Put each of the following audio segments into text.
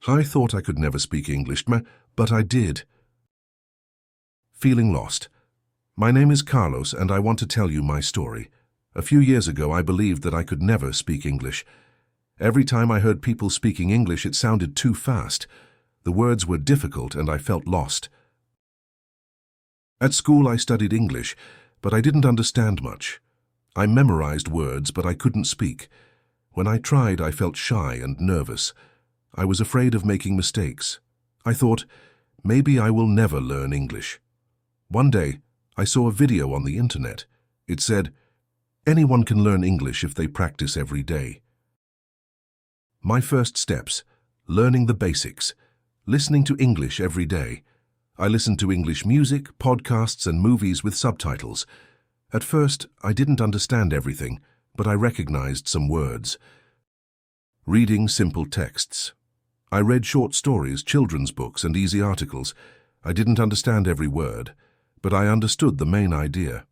I thought I could never speak English, but I did. Feeling lost. My name is Carlos, and I want to tell you my story. A few years ago, I believed that I could never speak English. Every time I heard people speaking English, it sounded too fast. The words were difficult, and I felt lost. At school, I studied English, but I didn't understand much. I memorized words, but I couldn't speak. When I tried, I felt shy and nervous. I was afraid of making mistakes. I thought, maybe I will never learn English. One day, I saw a video on the internet. It said, anyone can learn English if they practice every day. My first steps: learning the basics, listening to English every day. I listened to English music, podcasts, and movies with subtitles. At first, I didn't understand everything, but I recognized some words. Reading simple texts. I read short stories, children's books, and easy articles. I didn't understand every word, but I understood the main idea.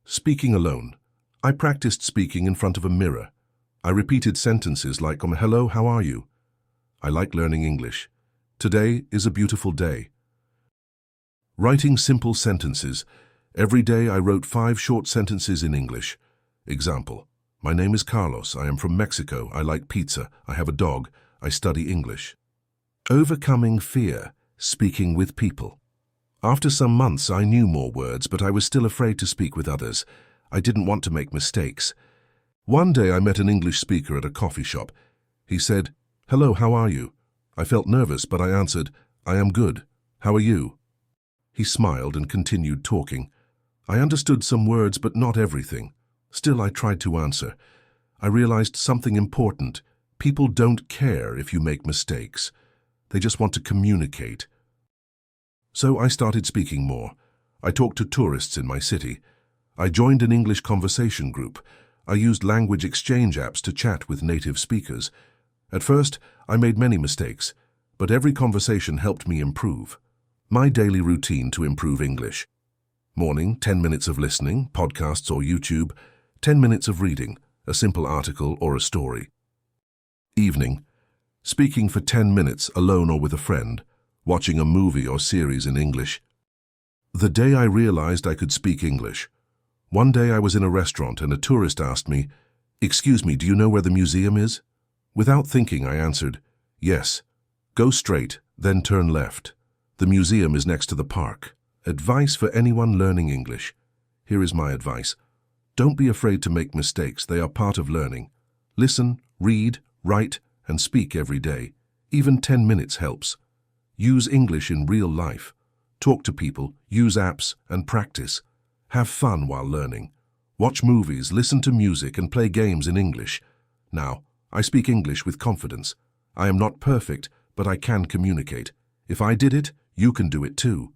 Speaking alone. I practiced speaking in front of a mirror. I repeated sentences like, hello, how are you? I like learning English. Today is a beautiful day. Writing simple sentences. Every day I wrote 5 short sentences in English. Example: my name is Carlos. I am from Mexico. I like pizza. I have a dog. I study English. Overcoming fear. Speaking with people. After some months, I knew more words, but I was still afraid to speak with others. I didn't want to make mistakes. One day I met an English speaker at a coffee shop. He said, hello, how are you? I felt nervous, but I answered, I am good. How are you? He smiled and continued talking. I understood some words, but not everything. Still, I tried to answer. I realized something important. People don't care if you make mistakes. They just want to communicate. So I started speaking more. I talked to tourists in my city. I joined an English conversation group. I used language exchange apps to chat with native speakers. At first, I made many mistakes, but every conversation helped me improve. My daily routine to improve English. Morning, 10 minutes of listening, podcasts or YouTube, 10 minutes of reading, a simple article or a story. Evening, speaking for 10 minutes alone or with a friend, watching a movie or series in English. The day I realized I could speak English. One day I was in a restaurant and a tourist asked me, excuse me, do you know where the museum is? Without thinking, I answered, yes. Go straight, then turn left. The museum is next to the park. Advice for anyone learning English. Here is my advice. Don't be afraid to make mistakes. They are part of learning. Listen, read, write, and speak every day. Even 10 minutes helps. Use English in real life. Talk to people, use apps, and practice. Have fun while learning. Watch movies, listen to music, and play games in English. Now, I speak English with confidence. I am not perfect, but I can communicate. If I did it, you can do it too.